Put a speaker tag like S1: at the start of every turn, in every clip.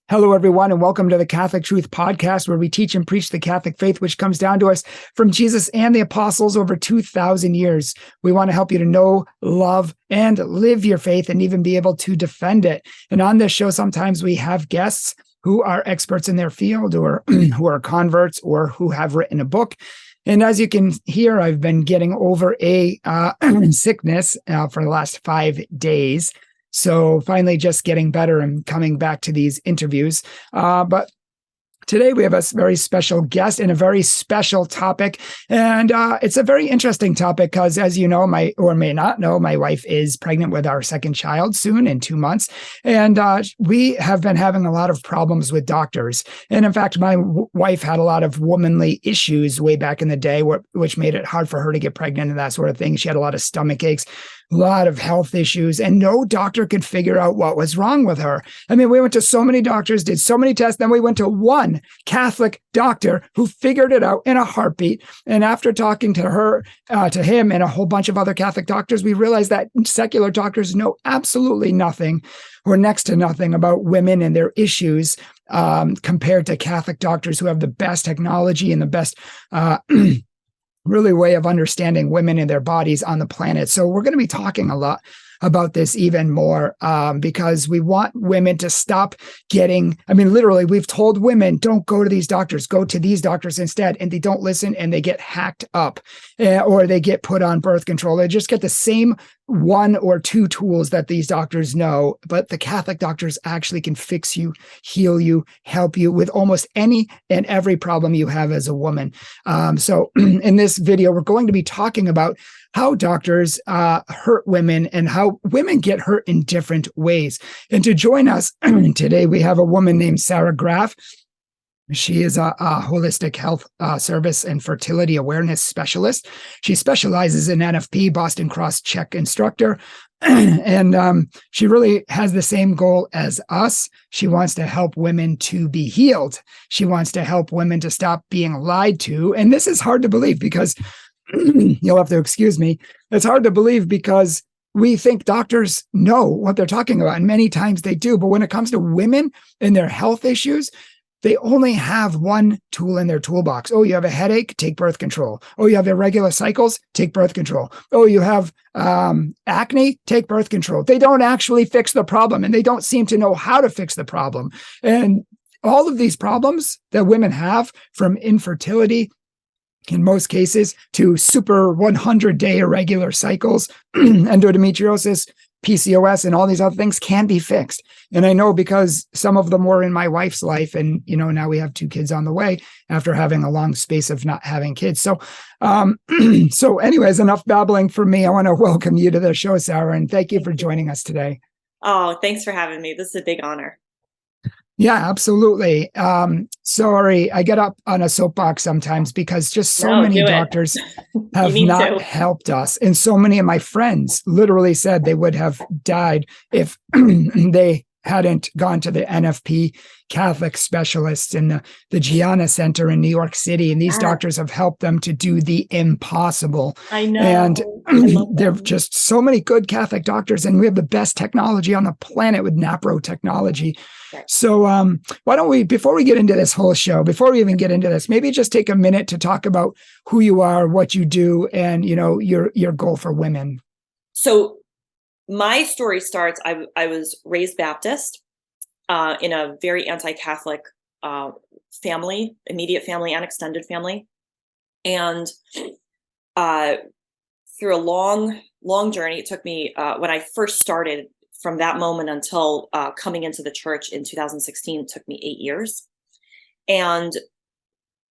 S1: Hello, everyone, and welcome to the Catholic Truth Podcast, where we teach and preach the Catholic faith, which comes down to us from Jesus and the apostles over 2,000 years. We want to help you to know, love, and live your faith and even be able to defend it. And on this show, sometimes we have guests who are experts in their field or who are converts or who have written a book. And as you can hear, I've been getting over a sickness for the last 5 days. So finally just getting better and coming back to these interviews. But today we have a very special guest and a very special topic. And it's a very interesting topic because, as you know, or may not know, my wife is pregnant with our second child soon in 2 months. And we have been having a lot of problems with doctors. And in fact, my wife had a lot of womanly issues way back in the day, which made it hard for her to get pregnant and that sort of thing. She had a lot of stomach aches, a lot of health issues, and no doctor could figure out what was wrong with her. I mean, we went to so many doctors, did so many tests, then we went to one Catholic doctor who figured it out in a heartbeat. And after talking to him and a whole bunch of other Catholic doctors, we realized that secular doctors know absolutely nothing or next to nothing about women and their issues compared to Catholic doctors who have the best technology and the best really way of understanding women and their bodies on the planet. So we're going to be talking a lot about this even more because we want women to stop literally, we've told women, don't go to these doctors, go to these doctors instead. And they don't listen and they get hacked up or they get put on birth control. They just get the same 1 or 2 tools that these doctors know, but the Catholic doctors actually can fix you, heal you, help you with almost any and every problem you have as a woman. So in this video, we're going to be talking about how doctors hurt women and how women get hurt in different ways. And to join us today, we have a woman named Sarah Graff. She is a holistic health service and fertility awareness specialist. She specializes in NFP, Boston Cross Check instructor. And she really has the same goal as us. She wants to help women to be healed. She wants to help women to stop being lied to. And this is hard to believe because you'll have to excuse me. It's hard to believe because we think doctors know what they're talking about, and many times they do. But when it comes to women and their health issues, they only have one tool in their toolbox. Oh, you have a headache? Take birth control. Oh, you have irregular cycles? Take birth control. Oh, you have acne? Take birth control. They don't actually fix the problem, and they don't seem to know how to fix the problem. And all of these problems that women have, from infertility in most cases to super 100-day irregular cycles, endometriosis, PCOS, and all these other things can be fixed. And I know because some of them were in my wife's life. And, now we have 2 kids on the way after having a long space of not having kids. So, so anyways, enough babbling for me. I want to welcome you to the show, Sarah, and thank you for joining us today.
S2: Oh, thanks for having me. This is a big honor.
S1: Yeah, absolutely. Sorry, I get up on a soapbox sometimes because just so many doctors have not helped us. And so many of my friends literally said they would have died if they hadn't gone to the NFP Catholic specialists in the Gianna Center in New York City. And these doctors have helped them to do the impossible.
S2: I know.
S1: And there are just so many good Catholic doctors, and we have the best technology on the planet with NAPRO technology. So why don't we, before we get into this whole show, before we even get into this, maybe just take a minute to talk about who you are, what you do, and, your goal for women.
S2: So my story starts, I was raised Baptist in a very anti-Catholic family, immediate family and extended family. And through a long, long journey, it took me, when I first started, from that moment until coming into the church in 2016, it took me 8 years. And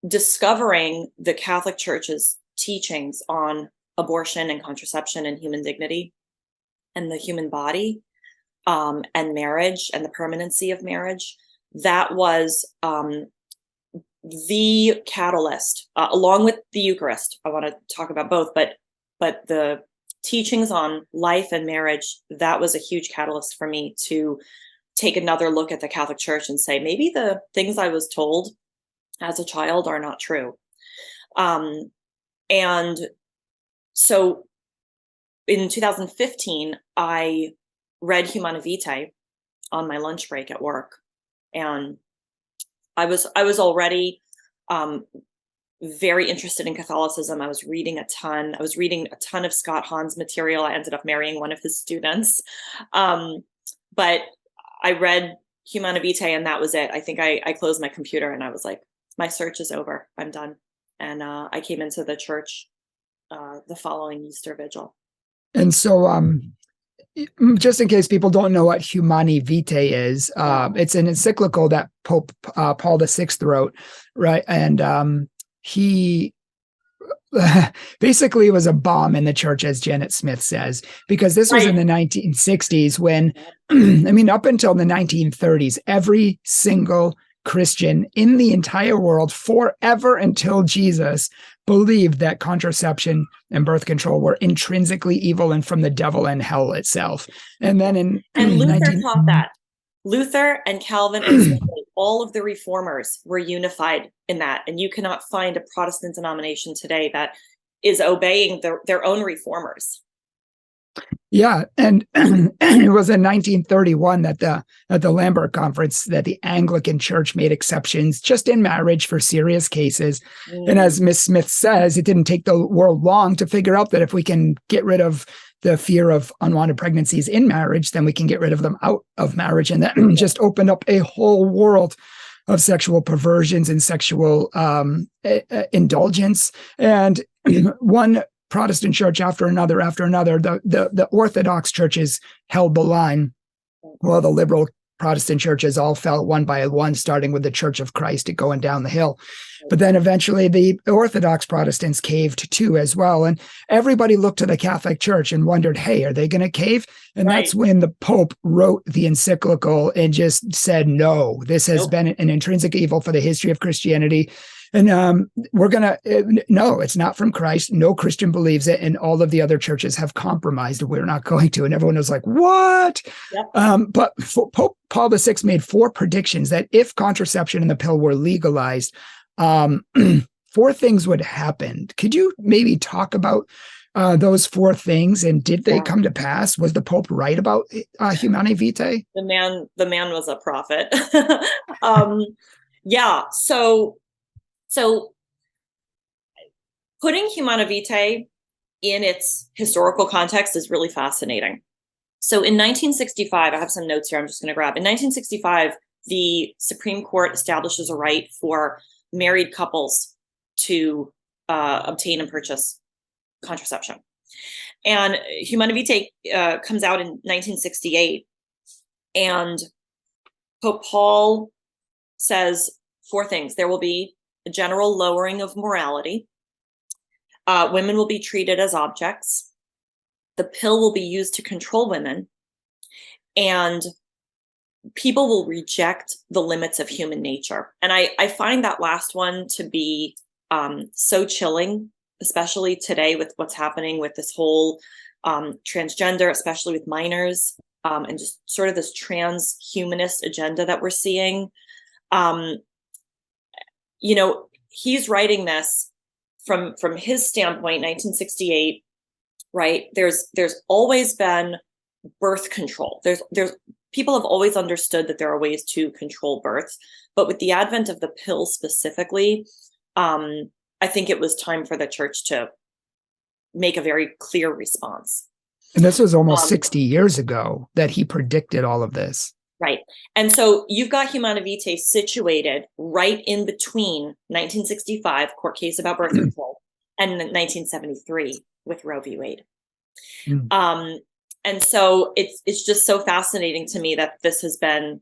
S2: discovering the Catholic Church's teachings on abortion and contraception and human dignity and the human body and marriage and the permanency of marriage, that was the catalyst, along with the Eucharist. I want to talk about both, but the teachings on life and marriage, that was a huge catalyst for me to take another look at the Catholic Church and say, maybe the things I was told as a child are not true. And so in 2015, I read Humane Vitae on my lunch break at work. And I was already very interested in Catholicism. I was reading a ton. I was reading a ton of Scott Hahn's material. I ended up marrying one of his students. But I read Humane Vitae, and that was it. I think I closed my computer and I was like, my search is over. I'm done. And I came into the church the following Easter Vigil.
S1: And so, just in case people don't know what Humane Vitae is, it's an encyclical that Pope Paul VI wrote, right? And he basically was a bomb in the church, as Janet Smith says, because this was in the 1960s when, I mean, up until the 1930s, every single Christian in the entire world forever until Jesus believed that contraception and birth control were intrinsically evil and from the devil and hell itself. And then
S2: and Luther taught that. Luther and Calvin and Zwingli, all of the reformers were unified in that. And you cannot find a Protestant denomination today that is obeying their own reformers.
S1: Yeah, and it was in 1931 that at the Lambert Conference that the Anglican Church made exceptions just in marriage for serious cases. And as Miss Smith says, it didn't take the world long to figure out that if we can get rid of the fear of unwanted pregnancies in marriage, then we can get rid of them out of marriage. And that just opened up a whole world of sexual perversions and sexual indulgence. And one Protestant church after another, the Orthodox churches held the line, while the liberal Protestant churches all fell one by one, starting with the Church of Christ and going down the hill. But then eventually the Orthodox Protestants caved too as well. And everybody looked to the Catholic Church and wondered, hey, are they going to cave? And that's when the Pope wrote the encyclical and just said, no, this has been an intrinsic evil for the history of Christianity. And we're going to, no, it's not from Christ. No Christian believes it. And all of the other churches have compromised. We're not going to. And everyone was like, what? Yep. But Pope Paul VI made 4 predictions that if contraception and the pill were legalized, 4 things would happen. Could you maybe talk about those 4 things? And did they come to pass? Was the Pope right about Humane Vitae?
S2: The man was a prophet. So putting Humane Vitae in its historical context is really fascinating. So in 1965, I have some notes here I'm just going to grab. In 1965, the Supreme Court establishes a right for married couples to obtain and purchase contraception. And Humane Vitae comes out in 1968. And Pope Paul says 4 things. There will be a general lowering of morality. Women will be treated as objects. The pill will be used to control women. And people will reject the limits of human nature. And I find that last one to be so chilling, especially today with what's happening with this whole transgender, especially with minors, and just sort of this transhumanist agenda that we're seeing. He's writing this from his standpoint, 1968, right? There's always been birth control. There's people have always understood that there are ways to control birth, but with the advent of the pill specifically, I think it was time for the church to make a very clear response.
S1: And this was almost 60 years ago that he predicted all of this.
S2: Right. And so you've got Humane Vitae situated right in between 1965, court case about birth control, and 1973 with Roe v. Wade. And so it's just so fascinating to me that this has been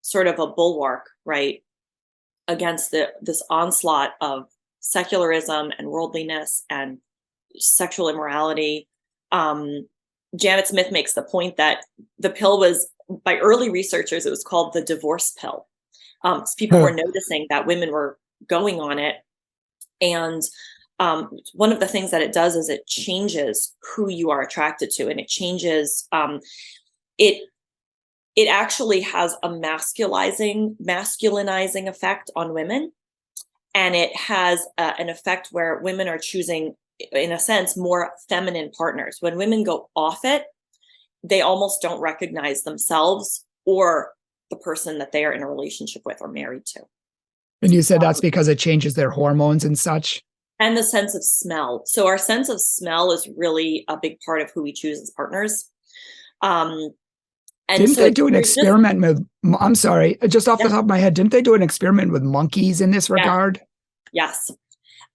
S2: sort of a bulwark, right, against this onslaught of secularism and worldliness and sexual immorality. Janet Smith makes the point that the pill was, by early researchers, it was called the divorce pill. So people were noticing that women were going on it. And one of the things that it does is it changes who you are attracted to, and it changes, it actually has a masculinizing effect on women. And it has an effect where women are choosing, in a sense, more feminine partners. When women go off it, they almost don't recognize themselves or the person that they are in a relationship with or married to.
S1: And you said that's because it changes their hormones and such?
S2: And the sense of smell. So our sense of smell is really a big part of who we choose as partners. And
S1: didn't
S2: so
S1: they do an experiment with, I'm sorry, just off the top of my head, didn't they do an experiment with monkeys in this regard?
S2: Yes.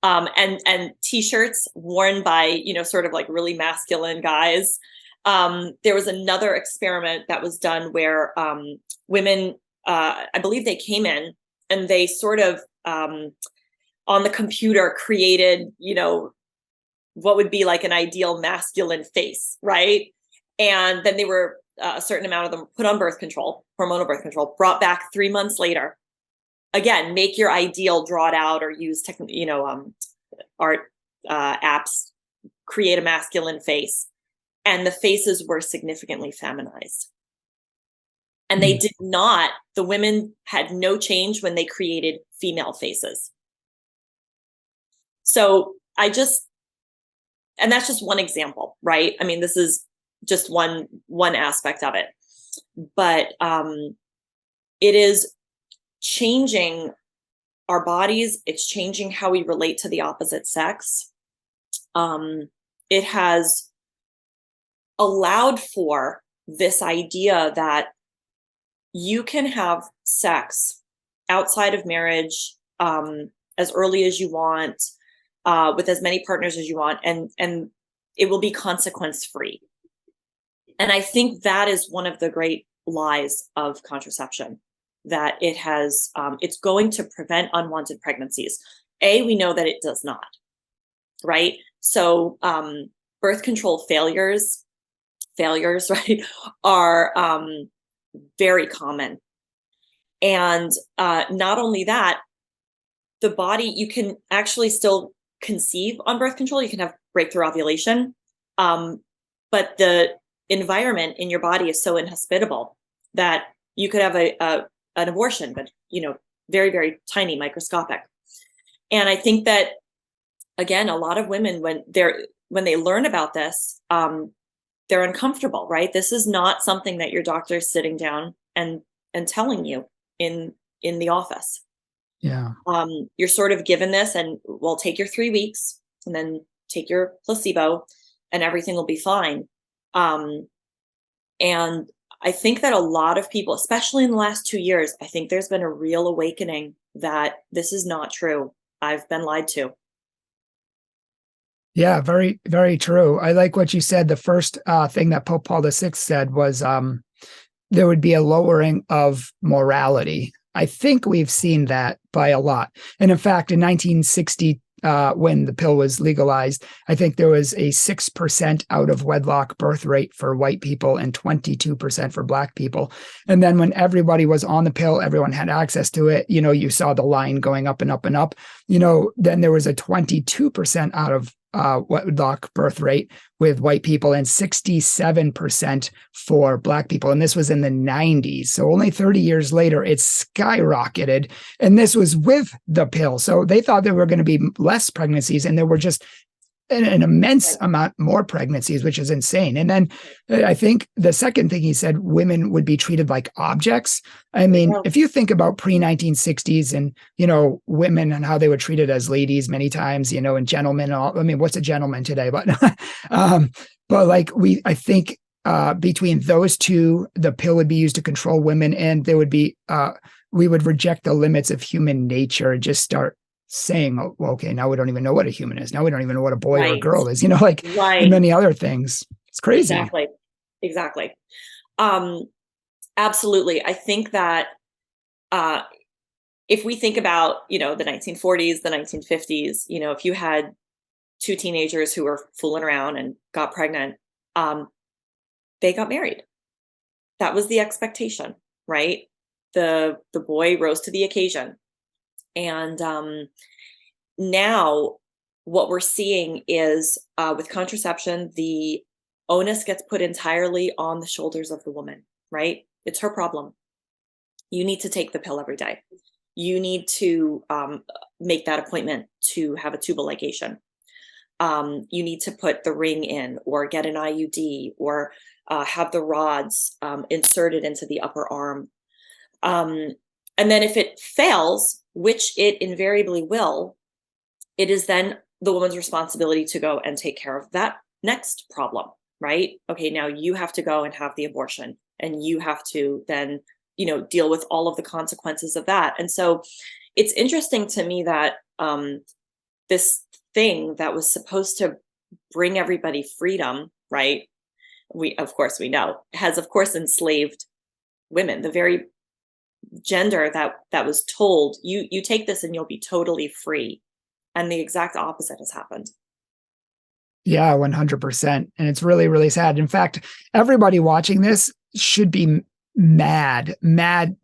S2: And t-shirts worn by, you know, sort of like really masculine guys. There was another experiment that was done where women, I believe they came in and they sort of on the computer created, you know, what would be like an ideal masculine face, right? And then they were a certain amount of them put on birth control, hormonal birth control, brought back 3 months later. Again, make your ideal, draw it out, or use art apps, create a masculine face, and the faces were significantly feminized. And they did not. The women had no change when they created female faces. So and that's just one example, right? I mean, this is just one aspect of it, but it is changing our bodies. It's changing how we relate to the opposite sex. It has allowed for this idea that you can have sex outside of marriage as early as you want, with as many partners as you want, and it will be consequence free. And I think that is one of the great lies of contraception, that it has, it's going to prevent unwanted pregnancies. We know that it does not, right? So birth control failures, right, are very common. And not only that, the body, you can actually still conceive on birth control. You can have breakthrough ovulation, but the environment in your body is so inhospitable that you could have an abortion, but very, very tiny, microscopic. And I think that, again, a lot of women, when they learn about this, they're uncomfortable, right? This is not something that your doctor is sitting down and telling you in the office.
S1: Yeah.
S2: You're sort of given this, and we'll take your 3 weeks and then take your placebo and everything will be fine. And I think that a lot of people, especially in the last 2 years, I think there's been a real awakening that this is not true. I've been lied to.
S1: Yeah, very, very true. I like what you said. The first thing that Pope Paul VI said was there would be a lowering of morality. I think we've seen that by a lot. And in fact, in 1960, when the pill was legalized, I think there was a 6% out of wedlock birth rate for white people and 22% for Black people. And then when everybody was on the pill, everyone had access to it. You saw the line going up and up and up. Then there was a 22% out of wedlock birth rate with white people and 67% for Black people. And this was in the 90s. So only 30 years later, it skyrocketed. And this was with the pill. So they thought there were going to be less pregnancies, and there were just an immense amount more pregnancies, which is insane. And then I think the second thing he said, women would be treated like objects. I mean, if you think about pre-1960s and, women and how they were treated as ladies many times, and gentlemen, I mean, what's a gentleman today? But, I think between those two, the pill would be used to control women, and there would be, we would reject the limits of human nature and just start saying, oh, well, okay, now we don't even know what a human is. Now we don't even know what a boy or a girl is, and many other things. It's crazy.
S2: Exactly. Absolutely. I think that if we think about, the 1940s, the 1950s, if you had two teenagers who were fooling around and got pregnant, they got married. That was the expectation, right? The boy rose to the occasion. And now what we're seeing is with contraception, the onus gets put entirely on the shoulders of the woman, right? It's her problem. You need to take the pill every day. You need to make that appointment to have a tubal ligation. You need to put the ring in, or get an IUD, or have the rods inserted into the upper arm. And then if it fails, which it invariably will, it is then the woman's responsibility to go and take care of that next problem, right? Okay, now you have to go and have the abortion, and you have to then, deal with all of the consequences of that. And so it's interesting to me that this thing that was supposed to bring everybody freedom, right? We know, has of course enslaved women. The very gender that was told, you take this and you'll be totally free. And the exact opposite has happened.
S1: Yeah, 100%. And it's really, really sad. In fact, everybody watching this should be mad,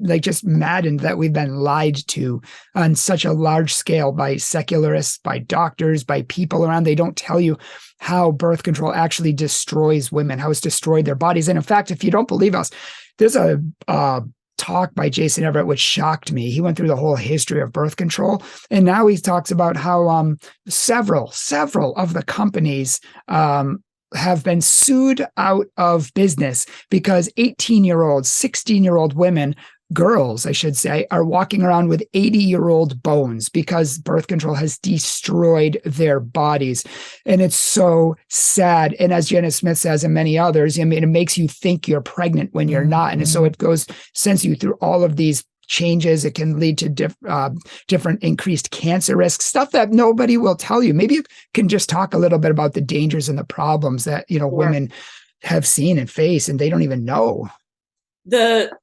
S1: like just maddened that we've been lied to on such a large scale by secularists, by doctors, by people around. They don't tell you how birth control actually destroys women, how it's destroyed their bodies. And in fact, if you don't believe us, there's a talk by Jason Everett, which shocked me. He went through the whole history of birth control. And now he talks about how several of the companies have been sued out of business because 18-year-old, 16-year-old women, girls, I should say, are walking around with 80-year-old bones because birth control has destroyed their bodies. And it's so sad. And as Janet Smith says, and many others, I mean, it makes you think you're pregnant when you're not. And so it sends you through all of these changes. It can lead to different increased cancer risks, stuff that nobody will tell you. Maybe you can just talk a little bit about the dangers and the problems that, women have seen and face, and they don't even know.
S2: The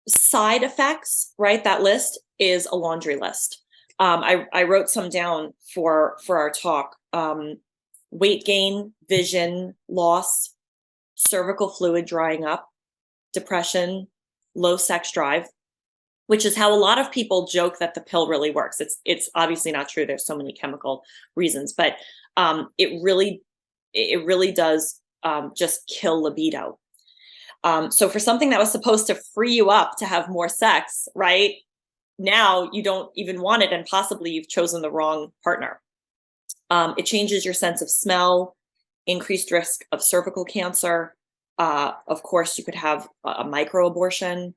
S2: side effects, right? That list is a laundry list. I wrote some down for our talk. Weight gain, vision loss, cervical fluid drying up, depression, low sex drive, which is how a lot of people joke that the pill really works. It's obviously not true. There's so many chemical reasons, but it really does just kill libido. So for something that was supposed to free you up to have more sex, right? Now you don't even want it, and possibly you've chosen the wrong partner. It changes your sense of smell, increased risk of cervical cancer. Of course, you could have a microabortion,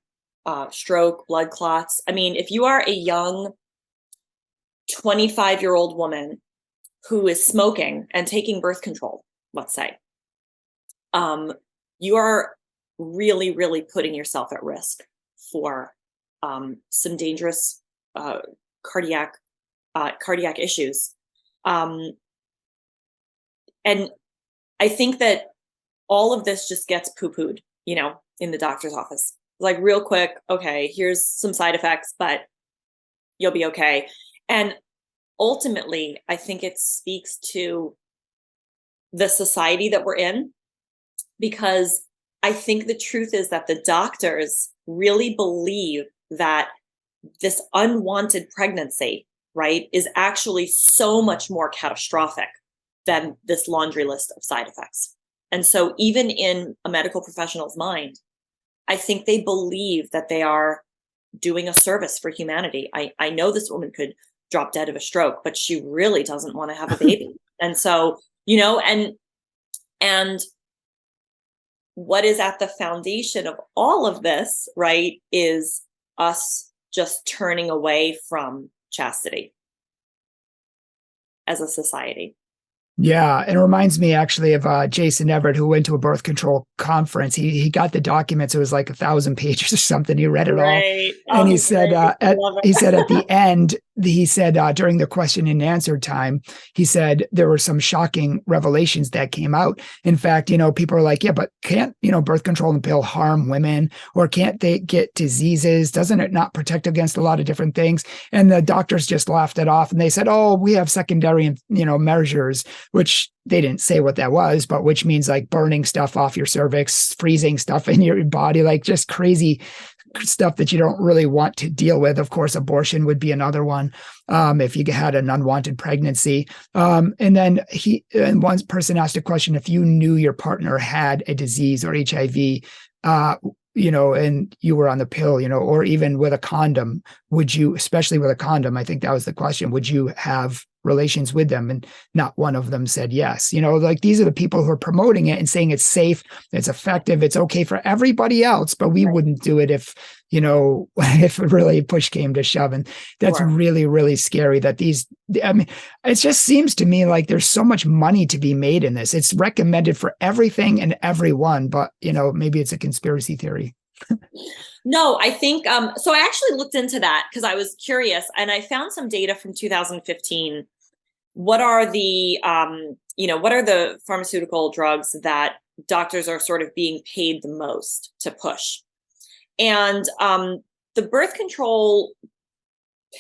S2: stroke, blood clots. I mean, if you are a young 25-year-old woman who is smoking and taking birth control, let's say, you are really, really putting yourself at risk for some dangerous cardiac issues. And I think that all of this just gets poo-pooed, in the doctor's office. Like real quick, okay, here's some side effects, but you'll be okay. And ultimately, I think it speaks to the society that we're in, because I think the truth is that the doctors really believe that this unwanted pregnancy, right, is actually so much more catastrophic than this laundry list of side effects. And so even in a medical professional's mind, I think they believe that they are doing a service for humanity. I know this woman could drop dead of a stroke, but she really doesn't want to have a baby. And so, and what is at the foundation of all of this, right, is us just turning away from chastity as a society.
S1: Yeah, it reminds me actually of Jason Everett, who went to a birth control conference. He got the documents. It was like 1,000 pages or something. He read it all, and he said at the end, he said during the question and answer time, he said there were some shocking revelations that came out. In fact, people are like, yeah, but can't birth control and pill harm women, or can't they get diseases? Doesn't it not protect against a lot of different things? And the doctors just laughed it off, and they said, oh, we have secondary measures, which they didn't say what that was, but which means like burning stuff off your cervix, freezing stuff in your body, like just crazy stuff that you don't really want to deal with. Of course, abortion would be another one if you had an unwanted pregnancy. And then one person asked a question: if you knew your partner had a disease or HIV, and you were on the pill, or even with a condom, would you, especially with a condom, I think that was the question, would you have relations with them? And not one of them said yes. Like these are the people who are promoting it and saying it's safe, it's effective, it's okay for everybody else, but we wouldn't do it if, if really push came to shove. And that's
S2: Sure.
S1: really, really scary that it just seems to me like there's so much money to be made in this. It's recommended for everything and everyone, but maybe it's a conspiracy theory.
S2: No, I think, so I actually looked into that because I was curious, and I found some data from 2015. What are the, what are the pharmaceutical drugs that doctors are sort of being paid the most to push? And the birth control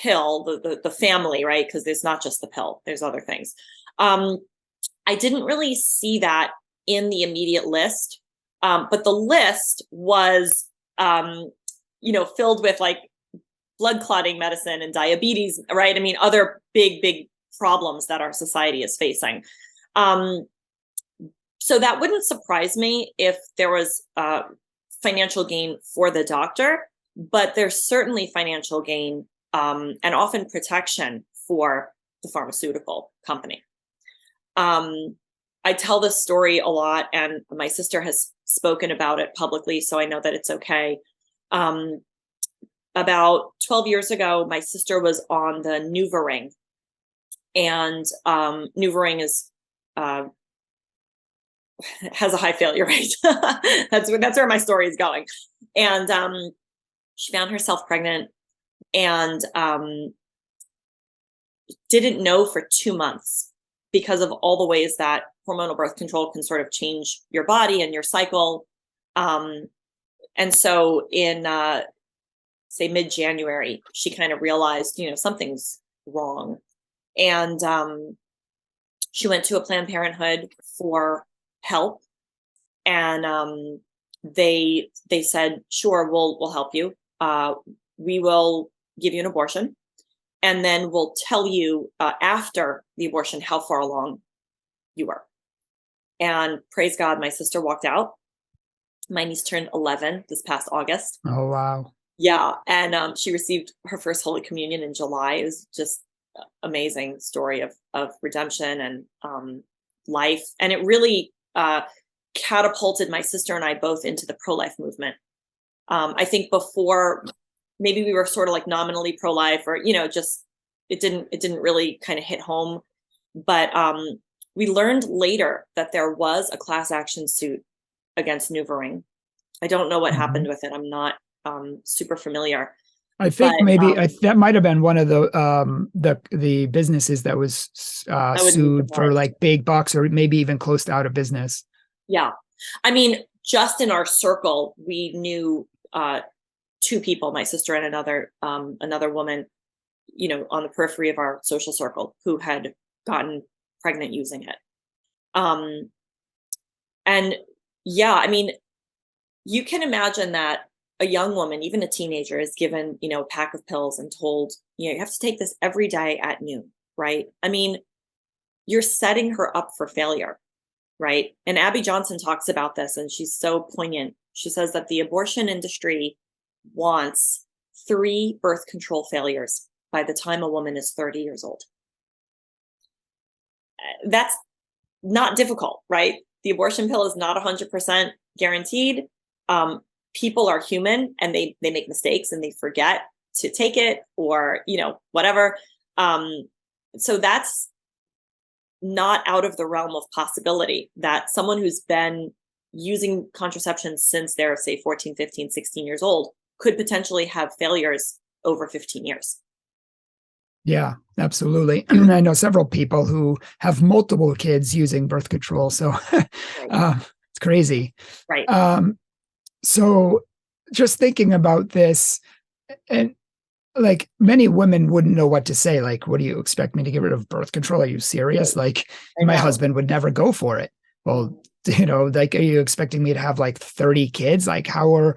S2: pill, the family, right? Because there's not just the pill, there's other things. I didn't really see that in the immediate list, but the list was, filled with like blood clotting medicine and diabetes, right? I mean, other big problems that our society is facing. So that wouldn't surprise me if there was financial gain for the doctor, but there's certainly financial gain and often protection for the pharmaceutical company. I tell this story a lot, and my sister has spoken about it publicly, so I know that it's okay. About 12 years ago, my sister was on the NuvaRing, and NuvaRing is has a high failure rate. That's where my story is going. And she found herself pregnant, and didn't know for 2 months because of all the ways that hormonal birth control can sort of change your body and your cycle. And so in say mid-January, she kind of realized, something's wrong. And she went to a Planned Parenthood for help. And they said, sure, we'll help you. We will give you an abortion. And then we'll tell you after the abortion how far along you were. And praise God, my sister walked out. My niece turned 11 this past August.
S1: Oh, wow.
S2: Yeah. And she received her first Holy Communion in July. It was just an amazing story of redemption and life. And it really catapulted my sister and I both into the pro-life movement. I think before, maybe we were sort of like nominally pro-life, or, just, it didn't really kind of hit home. But we learned later that there was a class action suit against NuvaRing. I don't know what happened with it. I'm not super familiar.
S1: I think maybe that might have been one of the businesses that was sued for like big bucks, or maybe even close to out of business.
S2: Yeah. I mean, just in our circle, we knew two people, my sister and another woman, on the periphery of our social circle, who had gotten pregnant using it. And yeah, I mean, you can imagine that a young woman, even a teenager, is given, a pack of pills and told, you have to take this every day at noon, right? I mean, you're setting her up for failure, right? And Abby Johnson talks about this, and she's so poignant. She says that the abortion industry wants 3 birth control failures by the time a woman is 30 years old. That's not difficult, right? The abortion pill is not 100% guaranteed. People are human, and they make mistakes, and they forget to take it, or, whatever. So that's not out of the realm of possibility that someone who's been using contraception since they're, say, 14, 15, 16 years old could potentially have failures over 15 years.
S1: Yeah, absolutely. I know several people who have multiple kids using birth control. So it's crazy.
S2: Right.
S1: So just thinking about this, and like many women wouldn't know what to say. Like, what do you expect me to get rid of birth control? Are you serious? Like, my husband would never go for it. Well, like, are you expecting me to have like 30 kids? Like, how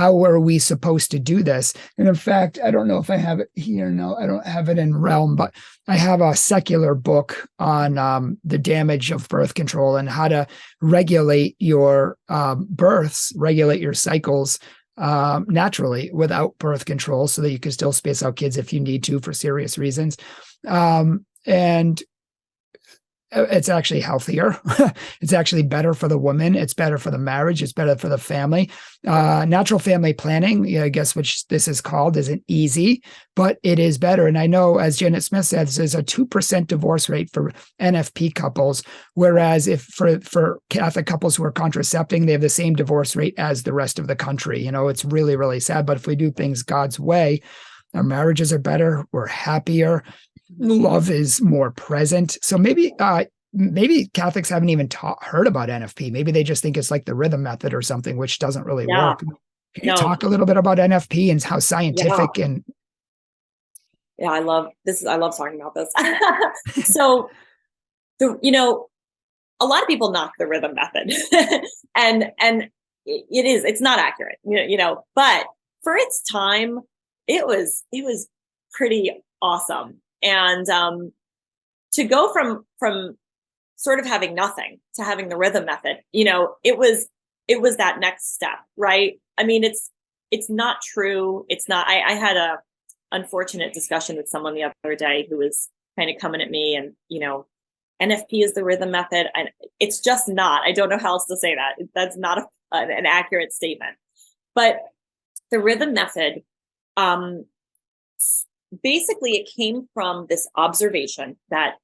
S1: are we supposed to do this? And in fact, I don't know if I have it here. No, I don't have it in Realm, but I have a secular book on the damage of birth control and how to regulate your births, regulate your cycles naturally without birth control, so that you can still space out kids if you need to for serious reasons. And it's actually healthier. It's actually better for the woman. It's better for the marriage. It's better for the family. Natural family planning, I guess, which this is called, isn't easy, but it is better. And I know, as Janet Smith says, there's a 2% divorce rate for NFP couples, whereas if for Catholic couples who are contracepting, they have the same divorce rate as the rest of the country. It's really, really sad. But if we do things God's way, our marriages are better. We're happier. Love is more present. So maybe Catholics haven't even heard about NFP. Maybe they just think it's like the rhythm method or something, which doesn't really work. Can you talk a little bit about NFP and how scientific and
S2: I love this. I love talking about this. So a lot of people knock the rhythm method and it's not accurate, but for its time, it was pretty awesome. And to go from sort of having nothing to having the rhythm method, it was that next step, right? I mean, it's not true. It's not, I had a unfortunate discussion with someone the other day who was kind of coming at me and, NFP is the rhythm method. And it's just not. I don't know how else to say that. That's not an accurate statement. But the rhythm method, basically, it came from this observation that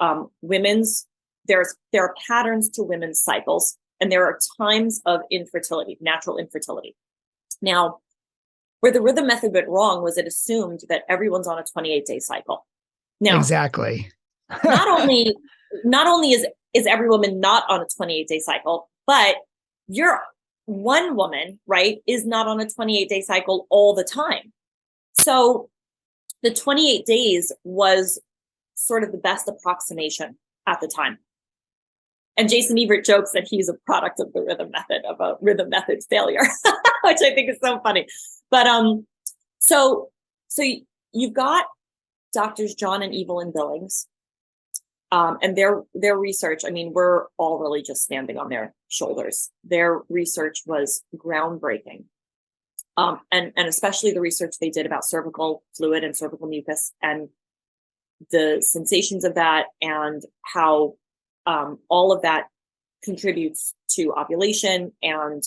S2: there are patterns to women's cycles, and there are times of infertility, natural infertility. Now, where the rhythm method went wrong was it assumed that everyone's on a 28-day cycle. Now,
S1: exactly.
S2: not only is every woman not on a 28-day cycle, but one woman, right, is not on a 28-day cycle all the time. So the 28 days was sort of the best approximation at the time. And Jason Evert jokes that he's a product of the rhythm method, of a rhythm method failure, which I think is so funny. But so you've got Doctors John and Evelyn Billings, and their research. I mean, we're all really just standing on their shoulders. Their research was groundbreaking. And especially the research they did about cervical fluid and cervical mucus and the sensations of that, and how all of that contributes to ovulation and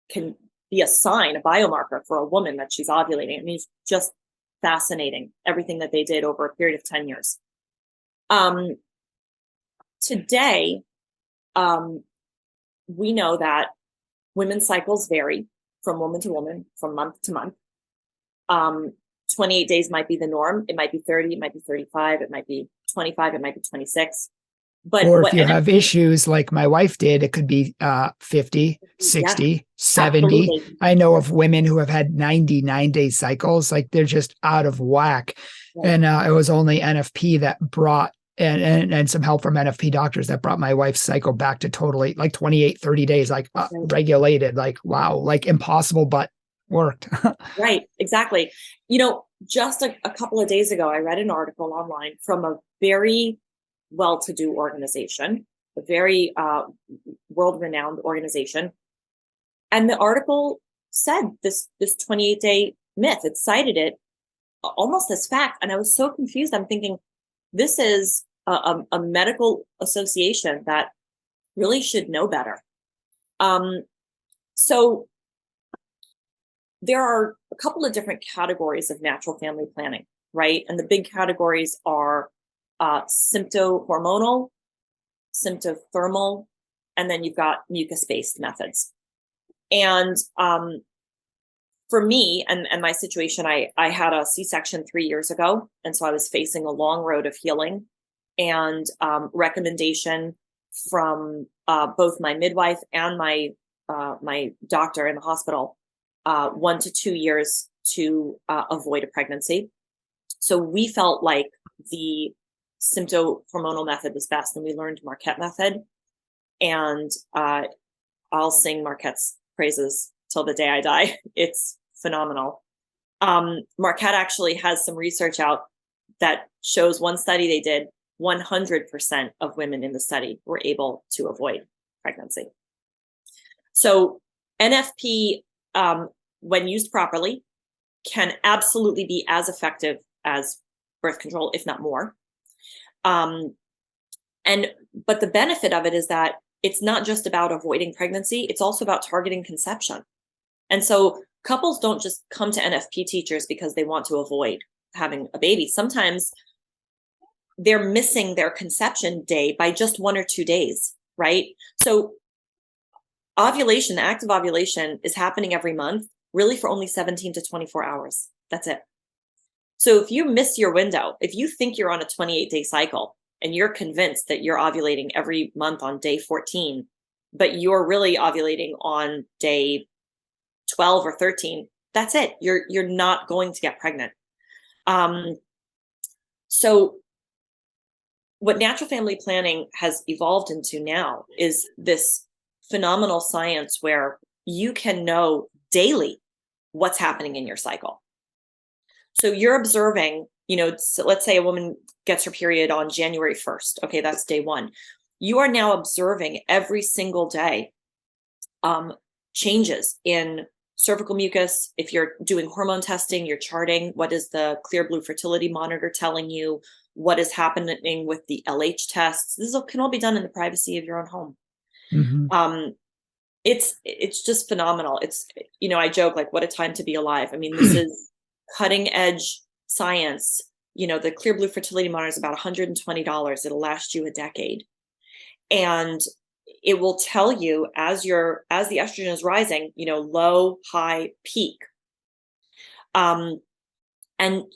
S2: can be a sign, a biomarker for a woman that she's ovulating. I mean, it's just fascinating, everything that they did over a period of 10 years. Today, we know that women's cycles vary from woman to woman, from month to month. 28 days might be the norm. It might be 30, it might be 35, it might be 25, it might be 26.
S1: Or if you have issues like my wife did, it could be 50, 60, 70. Absolutely. I know of women who have had 99-day cycles, like they're just out of whack. Right. And it was only NFP that brought, and some help from NFP doctors that brought my wife's cycle back to totally like 28, 30 days, like regulated, like, wow, like impossible, but worked.
S2: Right, exactly. Just a couple of days ago, I read an article online from a very well-to-do organization, a very world-renowned organization. And the article said this 28-day myth. It cited it almost as fact. And I was so confused. I'm thinking, this is a medical association that really should know better. So there are a couple of different categories of natural family planning, right? And the big categories are symptohormonal, symptothermal, and then you've got mucus-based methods. And for me and my situation, I had a C-section 3 years ago. And so I was facing a long road of healing and recommendation from both my midwife and my doctor in the hospital, 1 to 2 years to avoid a pregnancy. So we felt like the symptohormonal method was best, and we learned Marquette method. And I'll sing Marquette's praises till the day I die. It's phenomenal. Marquette actually has some research out that shows, one study they did, 100% of women in the study were able to avoid pregnancy. So NFP, when used properly, can absolutely be as effective as birth control, if not more. But the benefit of it is that it's not just about avoiding pregnancy, it's also about targeting conception. And so couples don't just come to NFP teachers because they want to avoid having a baby. Sometimes they're missing their conception day by just 1 or 2 days, right? So ovulation, the act of ovulation, is happening every month, really for only 17 to 24 hours. That's it. So if you miss your window, if you think you're on a 28-day cycle and you're convinced that you're ovulating every month on day 14, but you're really ovulating on day 12 or 13, that's it. You're not going to get pregnant. So what natural family planning has evolved into now is this phenomenal science where you can know daily what's happening in your cycle. So you're observing, so let's say a woman gets her period on January 1st. Okay, that's day one. You are now observing every single day changes in cervical mucus. If you're doing hormone testing, you're charting what is the Clear Blue Fertility Monitor telling you, what is happening with the LH tests. Can all be done in the privacy of your own home.
S1: Mm-hmm.
S2: It's just phenomenal. I joke, like, what a time to be alive. I mean, this is cutting edge science. The Clear Blue Fertility Monitor is about $120. It'll last you a decade. And it will tell you as the estrogen is rising, low, high, peak. And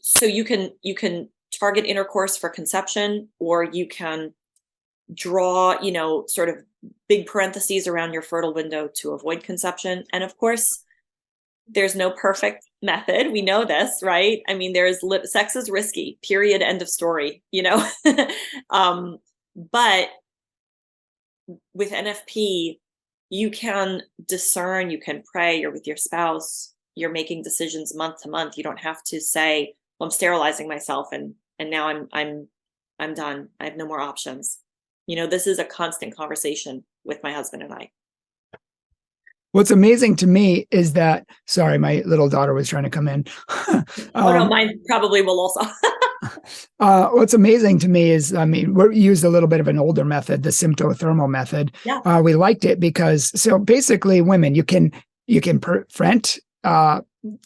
S2: so you can target intercourse for conception, or you can draw, sort of big parentheses around your fertile window to avoid conception. And of course, there's no perfect method. We know this, right? I mean, sex is risky, period, end of story, but with NFP, you can discern, you can pray, you're with your spouse, you're making decisions month to month. You don't have to say, well, I'm sterilizing myself and now I'm done. I have no more options. This is a constant conversation with my husband and I.
S1: What's amazing to me is that, sorry, my little daughter was trying to come in.
S2: Oh no, mine probably will also.
S1: What's amazing to me is, we used a little bit of an older method, the symptothermal method.
S2: Yeah.
S1: We liked it because, so basically, women, you can prevent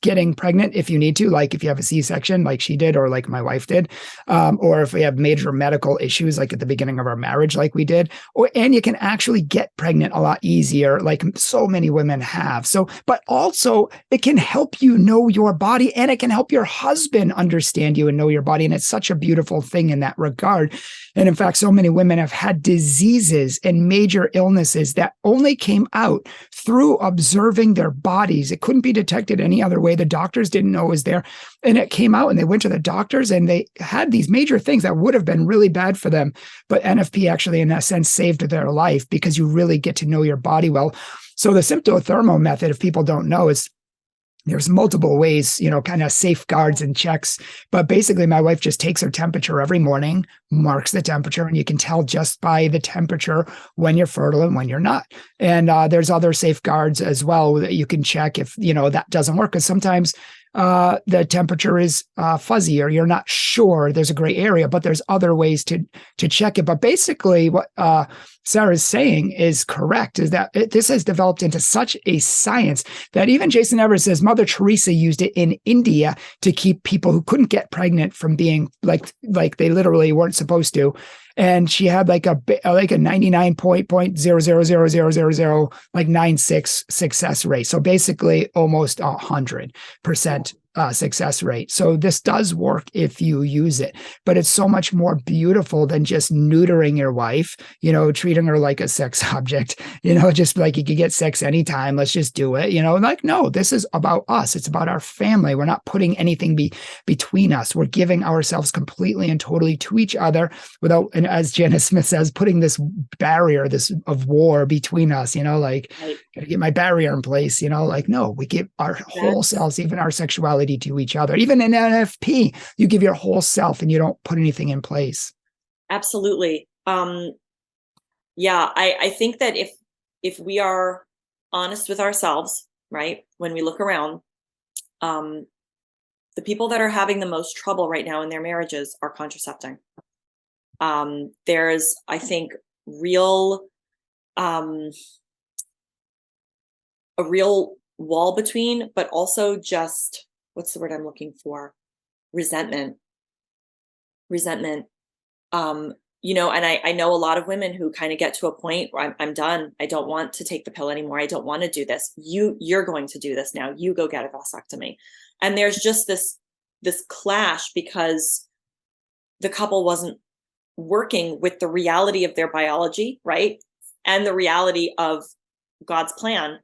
S1: getting pregnant if you need to, like if you have a C-section like she did, or like my wife did, or if we have major medical issues like at the beginning of our marriage like we did, and you can actually get pregnant a lot easier, like so many women have. So, but also it can help you know your body, and it can help your husband understand you and know your body, and it's such a beautiful thing in that regard. And in fact, so many women have had diseases and major illnesses that only came out through observing their bodies. It couldn't be detected any other way. The doctors didn't know it was there. And it came out, and they went to the doctors, and they had these major things that would have been really bad for them. But NFP actually, in that sense, saved their life, because you really get to know your body well. So the symptothermal method, if people don't know, is there's multiple ways, kind of safeguards and checks. But basically, my wife just takes her temperature every morning, marks the temperature, and you can tell just by the temperature when you're fertile and when you're not. And there's other safeguards as well that you can check if, that doesn't work. Because sometimes the temperature is fuzzy, or you're not sure. There's a gray area, but there's other ways to check it. But basically, what Sarah's saying is correct, is that this has developed into such a science that even Jason Evers says Mother Teresa used it in India to keep people who couldn't get pregnant from being like they literally weren't supposed to. And she had like a 99.00000 like 96 success rate. So basically almost 100% success rate. So this does work if you use it, but it's so much more beautiful than just neutering your wife, treating her like a sex object, just like you could get sex anytime. Let's just do it, like, no, this is about us. It's about our family. We're not putting anything between us. We're giving ourselves completely and totally to each other without, and as Janice Smith says, putting this barrier, of war between us, like,
S2: Right.
S1: Gotta get my barrier in place, like, no, we give our whole selves, even our sexuality, to each other. Even in NFP, you give your whole self and you don't put anything in place.
S2: Absolutely. Yeah, I think that if we are honest with ourselves, right, when we look around, the people that are having the most trouble right now in their marriages are contracepting. There's, I think, real, a real wall between, but also just, what's the word I'm looking for? Resentment. Resentment. And I know a lot of women who kind of get to a point where I'm done. I don't want to take the pill anymore. I don't want to do this. You're going to do this now. You go get a vasectomy. And there's just this clash because the couple wasn't working with the reality of their biology, right? And the reality of God's plan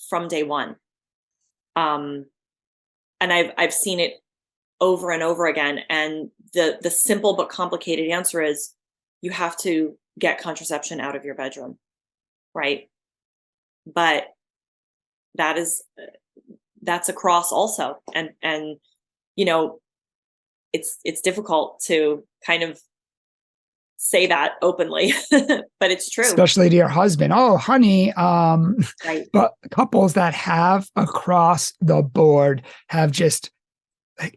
S2: from day one. And I've seen it over and over again. And the simple but complicated answer is you have to get contraception out of your bedroom, right? But that's a cross also. And it's difficult to kind of say that openly, but it's true.
S1: Especially to your husband. Oh, honey.
S2: Right.
S1: But couples that have across the board have just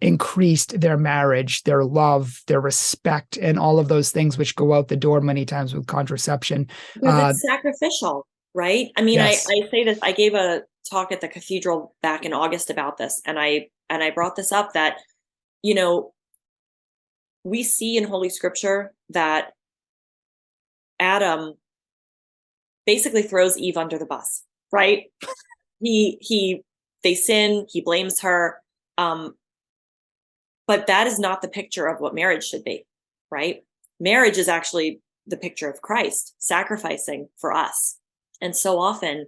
S1: increased their marriage, their love, their respect, and all of those things which go out the door many times with contraception.
S2: Because it's sacrificial, right? I mean,
S1: Yes.
S2: I say this, I gave a talk at the cathedral back in August about this, and I brought this up that, we see in Holy Scripture that Adam basically throws Eve under the bus, right? They sin, he blames her. But that is not the picture of what marriage should be, right? Marriage is actually the picture of Christ sacrificing for us. And so often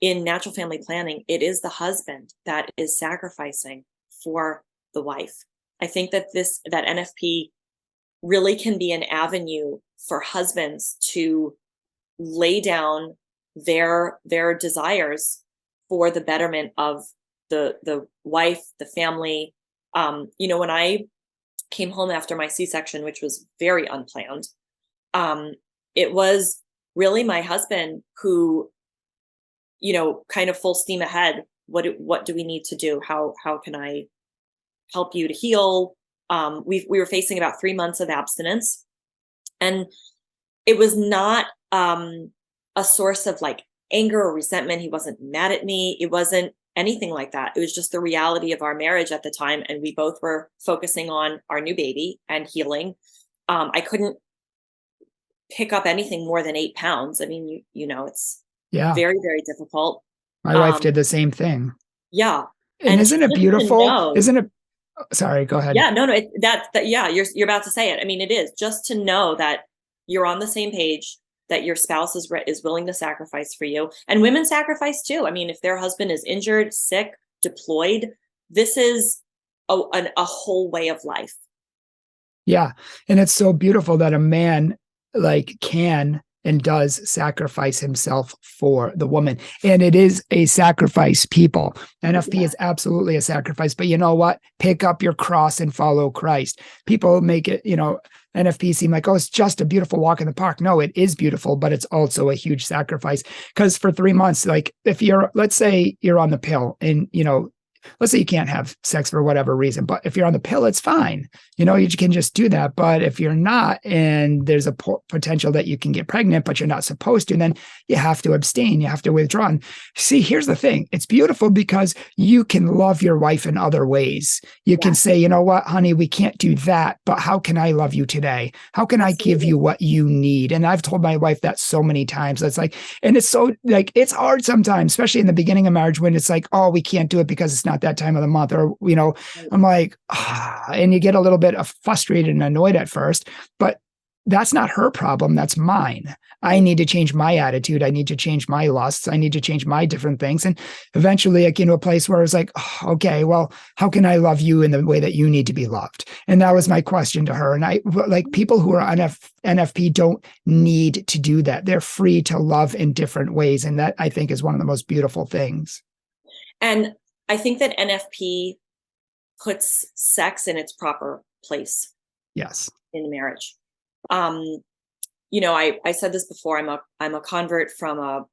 S2: in natural family planning, it is the husband that is sacrificing for the wife. I think that that NFP really can be an avenue for husbands to lay down their desires for the betterment of the wife, the family. When I came home after my C-section, which was very unplanned, it was really my husband who, kind of full steam ahead. What do we need to do? How can I help you to heal? We were facing about 3 months of abstinence, and it was not a source of like anger or resentment. He wasn't mad at me. It wasn't anything like that. It was just the reality of our marriage at the time. And we both were focusing on our new baby and healing. I couldn't pick up anything more than 8 pounds. I mean, it's very, very difficult.
S1: My wife did the same thing.
S2: Yeah.
S1: And isn't it beautiful? Isn't it? Sorry, go ahead.
S2: Yeah, no, yeah, you're about to say it. I mean, it is just to know that you're on the same page, that your spouse is willing to sacrifice for you. And women sacrifice too. I mean, if their husband is injured, sick, deployed, this is a whole way of life.
S1: Yeah. And it's so beautiful that a man can and does sacrifice himself for the woman. And it is a sacrifice, people. NFP is absolutely a sacrifice. But you know what? Pick up your cross and follow Christ. People make it, NFP seem like, oh, it's just a beautiful walk in the park. No, it is beautiful, but it's also a huge sacrifice. Because for 3 months, like if let's say you're on the pill and, let's say you can't have sex for whatever reason, but if you're on the pill, it's fine. You can just do that. But if you're not, and there's a potential that you can get pregnant, but you're not supposed to, then you have to abstain. You have to withdraw. And see, here's the thing. It's beautiful because you can love your wife in other ways. You can say, you know what, honey, we can't do that, but how can I love you today? How can I give you what you need? And I've told my wife that so many times. It's like, and it's so like, it's hard sometimes, especially in the beginning of marriage when it's like, oh, we can't do it because it's not that time of the month, or I'm like, and you get a little bit frustrated and annoyed at first, but that's not her problem, that's mine. I need to change my attitude, I need to change my lusts, I need to change my different things, and eventually I get to a place where it's like, okay, well, how can I love you in the way that you need to be loved? And that was my question to her. And I like, people who are on NFP don't need to do that. They're free to love in different ways, and that, I think, is one of the most beautiful things.
S2: And I think that NFP puts sex in its proper place.
S1: Yes.
S2: In marriage. I said this before, I'm a convert from a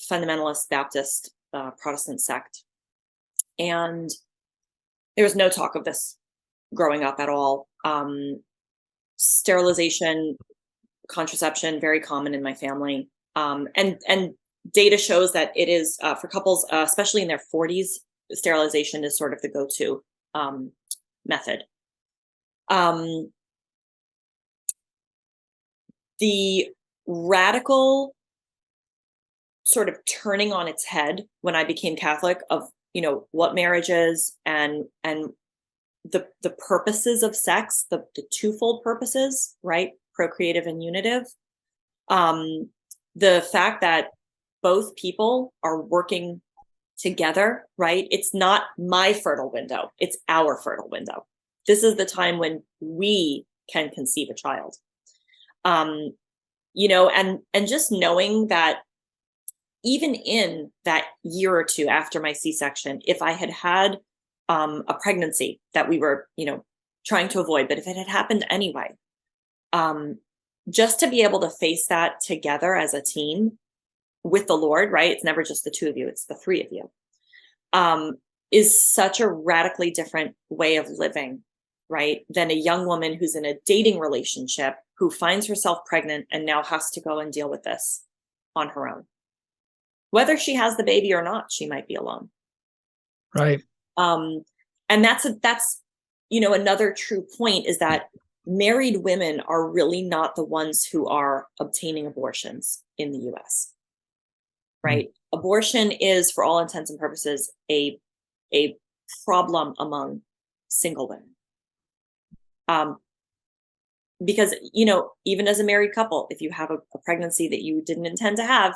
S2: fundamentalist Baptist Protestant sect. And there was no talk of this growing up at all. sterilization, contraception, very common in my family. And data shows that it is for couples, especially in their 40s, sterilization is sort of the go-to method. The radical sort of turning on its head when I became Catholic of, what marriage is and the purposes of sex, the twofold purposes, right? Procreative and unitive. The fact that both people are working together, right? It's not my fertile window, it's our fertile window. This is the time when we can conceive a child. And just knowing that even in that year or two after my C-section, if I had had a pregnancy that we were, trying to avoid, but if it had happened anyway, just to be able to face that together as a team with the Lord, right? It's never just the two of you, it's the three of you, is such a radically different way of living, right? Than a young woman who's in a dating relationship who finds herself pregnant and now has to go and deal with this on her own. Whether she has the baby or not, she might be alone.
S1: Right.
S2: And that's another true point is that married women are really not the ones who are obtaining abortions in the US, right? Abortion is, for all intents and purposes, a problem among single women. Because, even as a married couple, if you have a pregnancy that you didn't intend to have,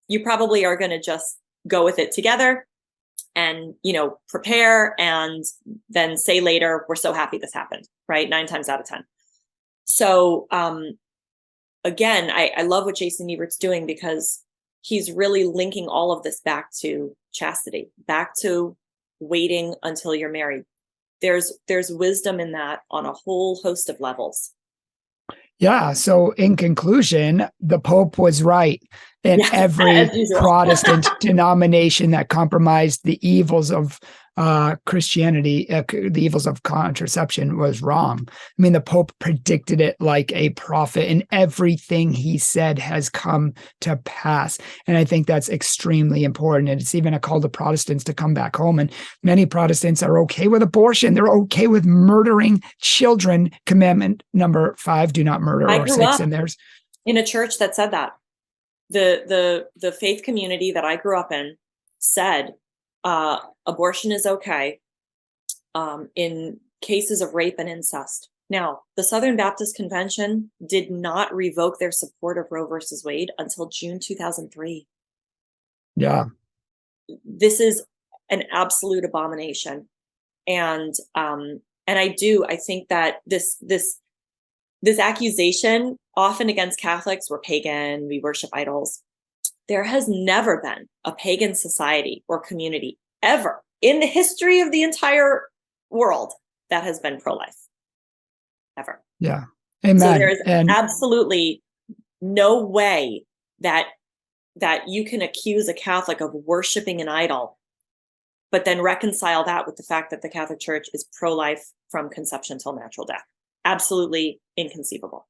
S2: you probably are going to just go with it together and, prepare and then say later, we're so happy this happened, right? 9 times out of 10. So, again, I love what Jason Ebert's doing because he's really linking all of this back to chastity, back to waiting until you're married. There's wisdom in that on a whole host of levels.
S1: Yeah. So in conclusion, the Pope was right in every Protestant denomination that compromised the evils of Christianity, the evils of contraception was wrong. I mean, the Pope predicted it like a prophet, and everything he said has come to pass. And I think that's extremely important. And it's even a call to Protestants to come back home. And many Protestants are okay with abortion. They're okay with murdering children. Commandment number 5, do not murder, or 6. And there's
S2: in a church that said that. The faith community that I grew up in said, abortion is okay in cases of rape and incest. Now, the Southern Baptist Convention did not revoke their support of Roe versus Wade until June 2003.
S1: Yeah.
S2: This is an absolute abomination. And I think that this accusation often against Catholics, we're pagan, we worship idols. There has never been a pagan society or community ever in the history of the entire world that has been pro-life. Ever.
S1: Yeah. Amen.
S2: So there is absolutely no way that you can accuse a Catholic of worshiping an idol, but then reconcile that with the fact that the Catholic Church is pro-life from conception till natural death. Absolutely inconceivable.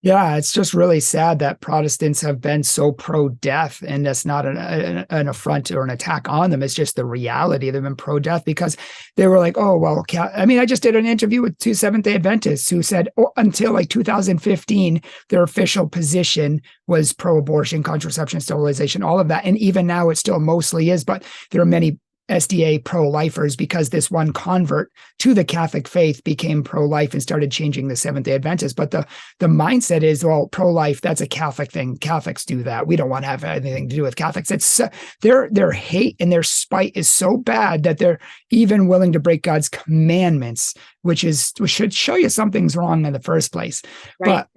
S1: Yeah, it's just really sad that Protestants have been so pro-death, and that's not an affront or an attack on them. It's just the reality. They've been pro-death because they were like, oh, well, I just did an interview with 2 Seventh-day Adventists who said until like 2015, their official position was pro-abortion, contraception, sterilization, all of that. And even now it still mostly is, but there are many SDA pro-lifers because this one convert to the Catholic faith became pro-life and started changing the Seventh-day Adventists. But the mindset is, well, pro-life, that's a Catholic thing. Catholics do that. We don't want to have anything to do with Catholics. It's their hate and their spite is so bad that they're even willing to break God's commandments, which should show you something's wrong in the first place. Right.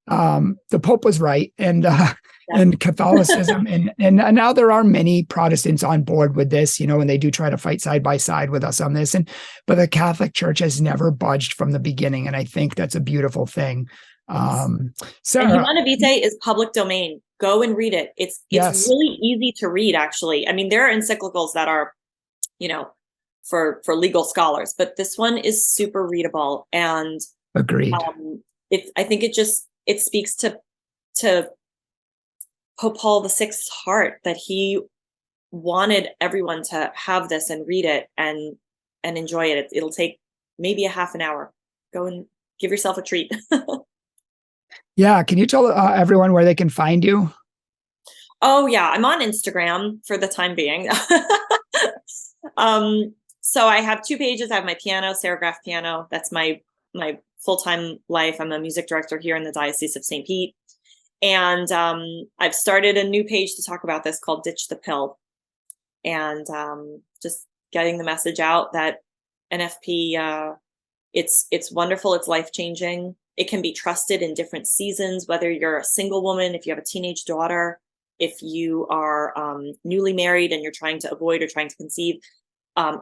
S1: But the Pope was right, and Catholicism, and now there are many Protestants on board with this, and they do try to fight side by side with us on this. But the Catholic Church has never budged from the beginning, and I think that's a beautiful thing.
S2: And Humane Vitae is public domain. Go and read it. It's really easy to read, actually. I mean, there are encyclicals that are, for legal scholars, but this one is super readable. And
S1: Agreed.
S2: I think it speaks to Pope Paul VI's heart, that he wanted everyone to have this and read it and enjoy it. It'll take maybe a half an hour. Go and give yourself a treat.
S1: Yeah. Can you tell everyone where they can find you?
S2: Oh yeah, I'm on Instagram for the time being. So I have 2 pages. I have my piano, Serigraph Piano. That's my full-time life. I'm a music director here in the Diocese of St. Pete. And I've started a new page to talk about this called Ditch the Pill. And just getting the message out that NFP, it's wonderful, it's life-changing. It can be trusted in different seasons, whether you're a single woman, if you have a teenage daughter, if you are newly married and you're trying to avoid or trying to conceive,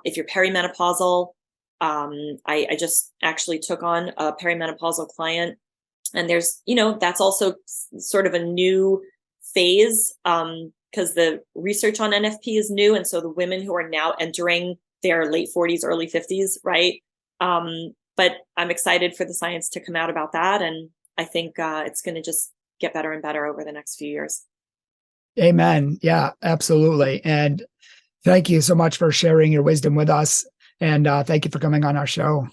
S2: if you're perimenopausal. I just actually took on a perimenopausal client, and there's, that's also sort of a new phase, because the research on NFP is new. And so the women who are now entering their late 40s, early 50s, right? But I'm excited for the science to come out about that. And I think it's going to just get better and better over the next few years.
S1: Amen. Yeah, absolutely. And thank you so much for sharing your wisdom with us. And thank you for coming on our show.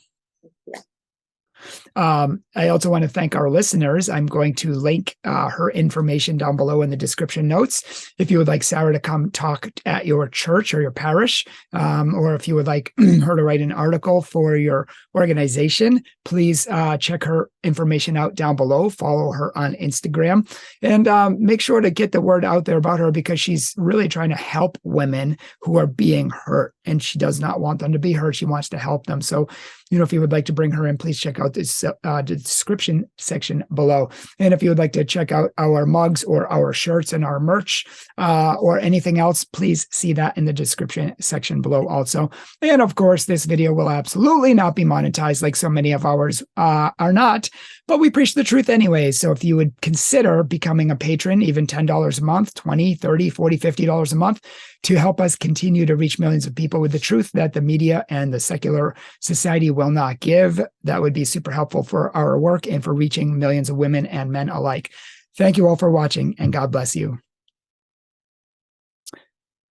S1: I also want to thank our listeners. I'm going to link her information down below in the description notes. If you would like Sarah to come talk at your church or your parish, or if you would like her to write an article for your organization, please check her information out down below. Follow her on Instagram, and make sure to get the word out there about her, because she's really trying to help women who are being hurt, and she does not want them to be hurt. She wants to help them. So, if you would like to bring her in, please check out this the description section below. And if you would like to check out our mugs or our shirts and our merch, or anything else, please see that in the description section below also. And of course, this video will absolutely not be monetized, like so many of ours are not, but we preach the truth anyway. So if you would consider becoming a patron, even $10 a month, $20, $30, $40, $50 a month, to help us continue to reach millions of people with the truth that the media and the secular society will not give, that would be super helpful for our work and for reaching millions of women and men alike. Thank you all for watching, and God bless you.